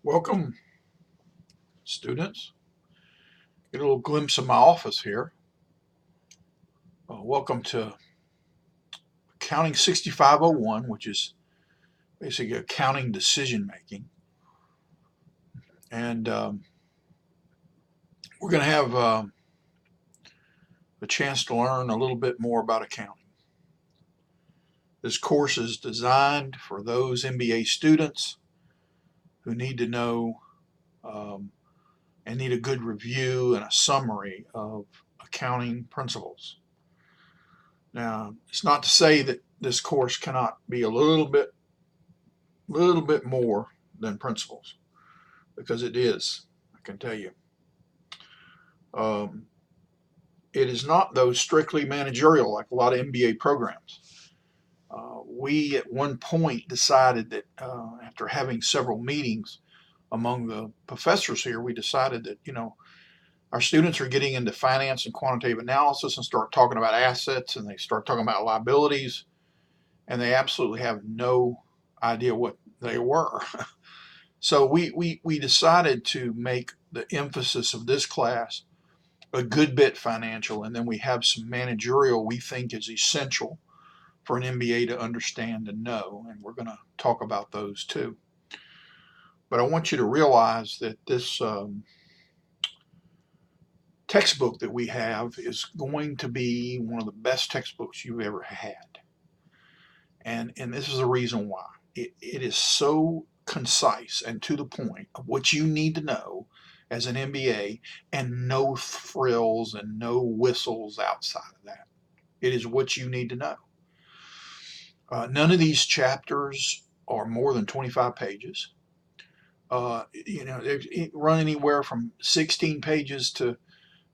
Welcome, students. Get a little glimpse of my office here. Welcome to Accounting 6501, which is basically accounting decision making. And we're going to have a chance to learn a little bit more about accounting. This course is designed for those MBA students who need to know um, and need a good review and a summary of accounting principles. Now, it's not to say that this course cannot be a little bit more than principles, because it is, I can tell you. Um, it is not, though, strictly managerial like a lot of MBA programs. We at one point decided that after having several meetings among the professors here, we decided that, our students are getting into finance and quantitative analysis and start talking about assets and they start talking about liabilities, and they absolutely have no idea what they were. So we decided to make the emphasis of this class a good bit financial, and then we have some managerial we think is essential for an MBA to understand and know, and we're going to talk about those too. But I want you to realize that this textbook that we have is going to be one of the best textbooks you've ever had. And this is the reason why. It is so concise and to the point of what you need to know as an MBA, and no frills and no whistles outside of that. It is what you need to know. None of these chapters are more than 25 pages. They run anywhere from 16 pages to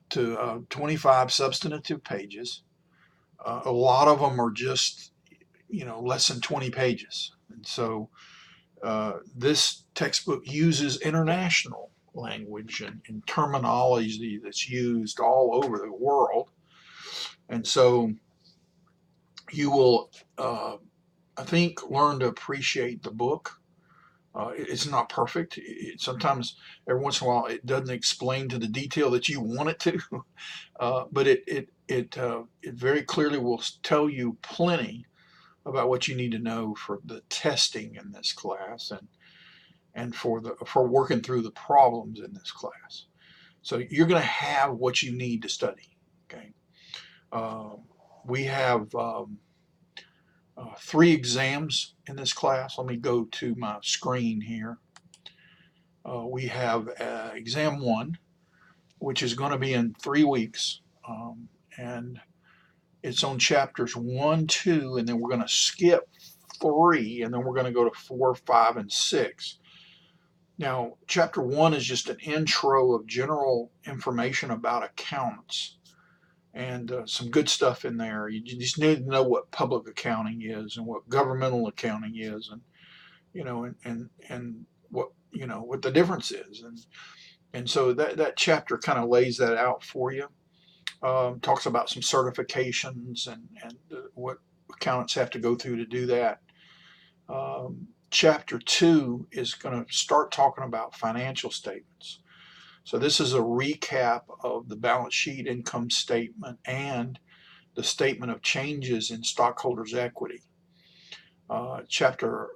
25 substantive pages. A lot of them are just less than 20 pages. And so this textbook uses international language and terminology that's used all over the world. And so you will, I think, learn to appreciate the book. It's not perfect. Sometimes, every once in a while, it doesn't explain to the detail that you want it to, but it very clearly will tell you plenty about what you need to know for the testing in this class, and for working through the problems in this class. So you're going to have what you need to study. Okay, we have 3 exams in this class. Let me go to my screen here. We have exam 1, which is going to be in 3 weeks, and it's on chapters 1, 2, and then we're going to skip 3, and then we're going to go to 4, 5, and 6. Now, chapter 1 is just an intro of general information about accountants, and some good stuff in there. You just need to know what public accounting is and what governmental accounting is, and and what the difference is, and so that chapter kind of lays that out for you. Talks about some certifications and what accountants have to go through to do that. Chapter 2 is going to start talking about financial statements. So this is a recap of the balance sheet, income statement, and the statement of changes in stockholders' equity. Chapter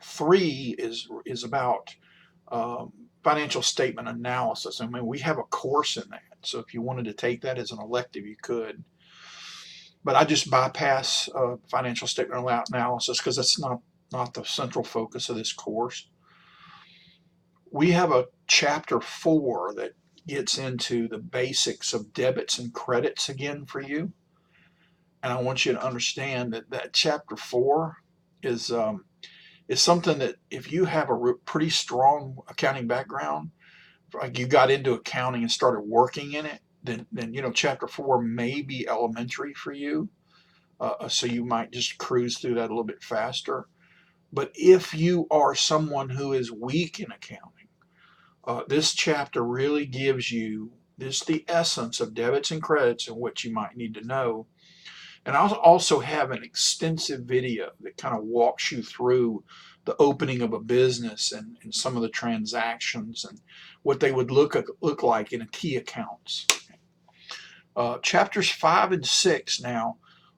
3 is about financial statement analysis. I mean, we have a course in that, so if you wanted to take that as an elective, you could. But I just bypass financial statement analysis because that's not the central focus of this course. We have a chapter 4 that gets into the basics of debits and credits again for you. And I want you to understand that chapter 4 is something that if you have a pretty strong accounting background, like you got into accounting and started working in it, then chapter 4 may be elementary for you. So you might just cruise through that a little bit faster. But if you are someone who is weak in accounting, this chapter really gives you the essence of debits and credits and what you might need to know. And I'll also have an extensive video that kind of walks you through the opening of a business and some of the transactions and what they would look like in a key accounts. Chapters 5 and 6 now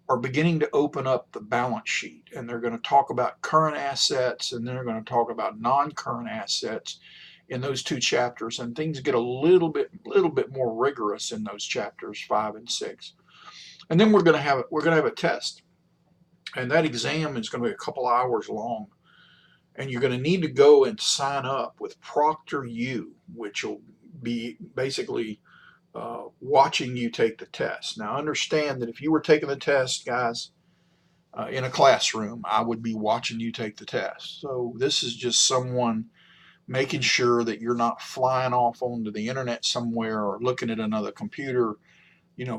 are beginning to open up the balance sheet, and they're going to talk about current assets, and then they're going to talk about non-current assets in those two chapters, and things get a little bit more rigorous in those chapters 5 and 6. And then we're going to have a test, and that exam is going to be a couple hours long, and you're going to need to go and sign up with ProctorU, which will be basically watching you take the test. Now, understand that if you were taking the test, guys, in a classroom, I would be watching you take the test. So this is just someone making sure that you're not flying off onto the internet somewhere or looking at another computer,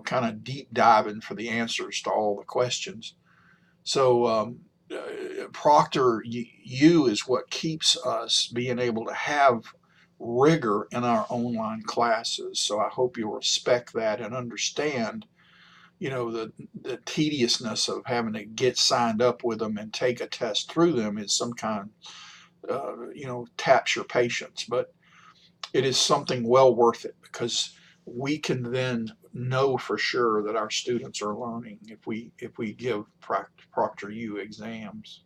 kind of deep diving for the answers to all the questions. So ProctorU is what keeps us being able to have rigor in our online classes. So I hope you'll respect that and understand, the tediousness of having to get signed up with them and take a test through them is some kind, taps your patience. But it is something well worth it, because we can then know for sure that our students are learning if we give ProctorU exams.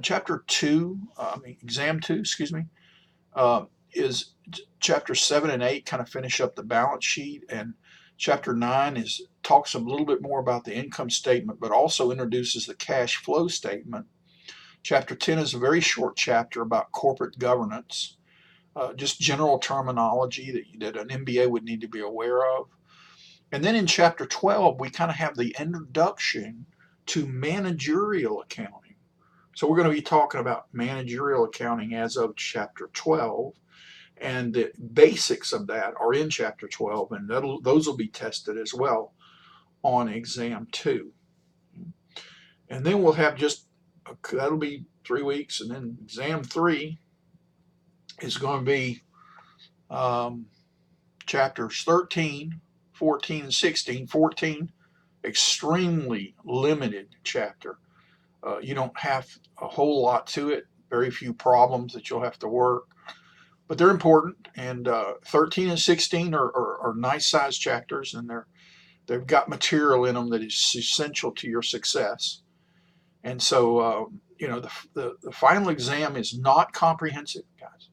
Chapter 2, exam 2, excuse me, is chapter 7 and 8 kind of finish up the balance sheet, and chapter 9 talks a little bit more about the income statement, but also introduces the cash flow statement. Chapter 10 is a very short chapter about corporate governance, just general terminology that an MBA would need to be aware of. And then in chapter 12, we kind of have the introduction to managerial accounting. So we're going to be talking about managerial accounting as of chapter 12, and the basics of that are in chapter 12, and those will be tested as well on exam 2. And then we'll have that'll be 3 weeks, and then exam 3 is going to be chapters 13, 14, and 16. 14, extremely limited chapter. You don't have a whole lot to it, very few problems that you'll have to work, but they're important. And 13 and 16 are nice sized chapters, and they've got material in them that is essential to your success. And so, the final exam is not comprehensive, guys.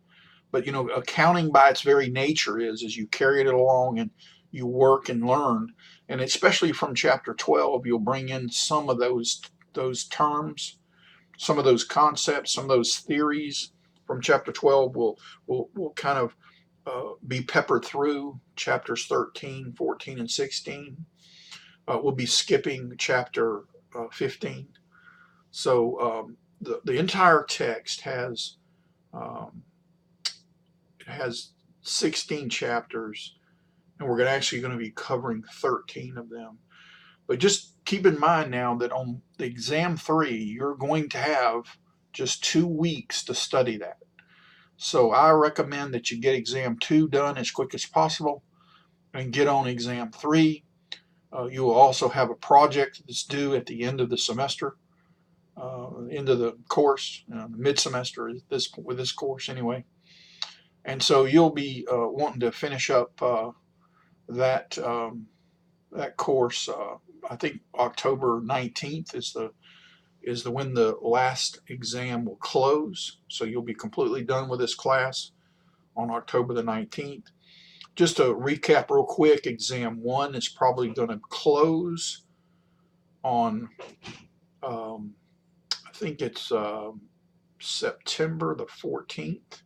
But, accounting by its very nature is you carry it along and you work and learn. And especially from chapter 12, you'll bring in some of those terms, some of those concepts, some of those theories from chapter 12 will kind of be peppered through chapters 13, 14, and 16. We'll be skipping chapter 15. So the entire text has 16 chapters, and we're actually going to be covering 13 of them. But just keep in mind now that on the exam 3, you're going to have just 2 weeks to study that. So I recommend that you get exam 2 done as quick as possible and get on exam 3. You will also have a project that's due at the end of the semester, end of the course, mid-semester with this course anyway. And so you'll be wanting to finish up that course. I think October 19th is when the last exam will close. So you'll be completely done with this class on October the 19th. Just to recap real quick, exam 1 is probably going to close on, I think it's September the 14th.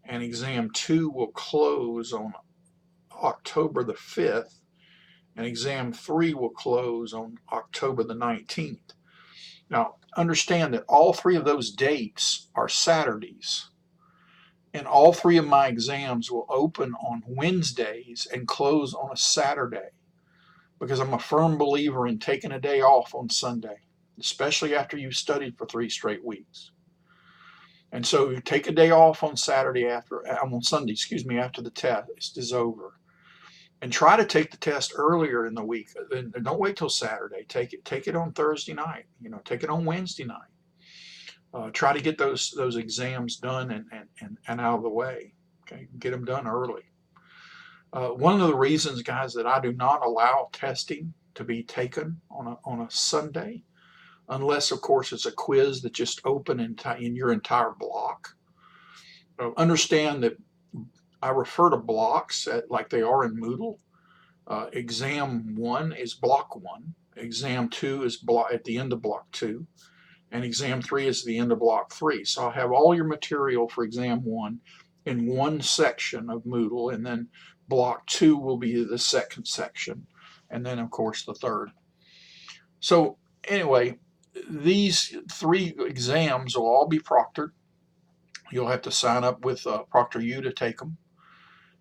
And exam 2 will close on October the 5th. And exam 3 will close on October the 19th. Now, understand that all 3 of those dates are Saturdays. And all 3 of my exams will open on Wednesdays and close on a Saturday, because I'm a firm believer in taking a day off on Sunday, especially after you've studied for 3 straight weeks. And so you take a day off on Sunday, after the test is over. and try to take the test earlier in the week. And don't wait till Saturday. Take it on Thursday night. Take it on Wednesday night. Try to get those exams done and out of the way. Okay, get them done early. One of the reasons, guys, that I do not allow testing to be taken on a Sunday, unless of course it's a quiz that just open in your entire block. Understand that I refer to blocks like they are in Moodle. Exam 1 is block 1. Exam 2 is at the end of block 2. And exam 3 is the end of block 3. So I have all your material for exam 1 in one section of Moodle, and then block 2 will be the second section, and then of course the third. So anyway, these 3 exams will all be proctored. You'll have to sign up with ProctorU to take them.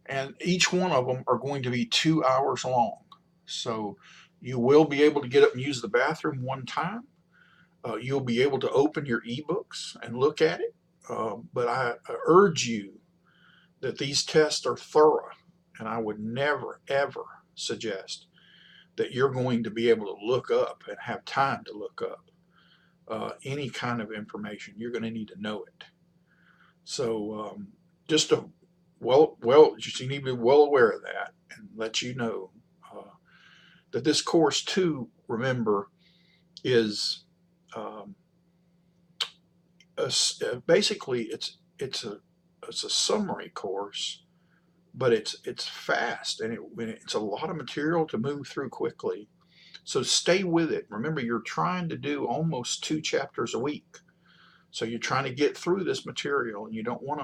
And each one of them are going to be 2 hours long. So you will be able to get up and use the bathroom one time. You'll be able to open your ebooks and look at it. But I urge you that these tests are thorough. And I would never, ever suggest that you're going to be able to look up and have time to look up any kind of information. You're going to need to know it. So just to you need to be well aware of that and let you know that this course too, remember, is basically it's a summary course, but it's fast and it's a lot of material to move through quickly. So stay with it. Remember, you're trying to do almost 2 chapters a week. So you're trying to get through this material, and you don't want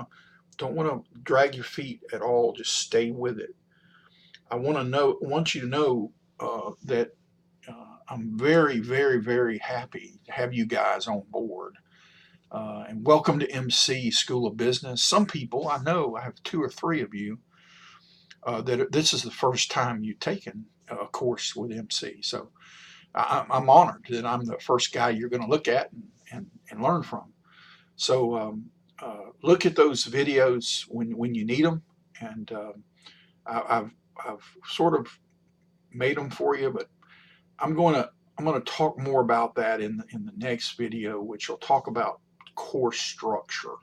to drag your feet at all. Just stay with it. I want you to know that I'm very, very, very happy to have you guys on board. And welcome to MC School of Business. Some people, I know, I have 2 or 3 of you that this is the first time you've taken a course with MC. So I'm honored that I'm the first guy you're going to look at and learn from. So look at those videos when you need them, and I've sort of made them for you, but I'm going to talk more about that in the next video, which will talk about course structure.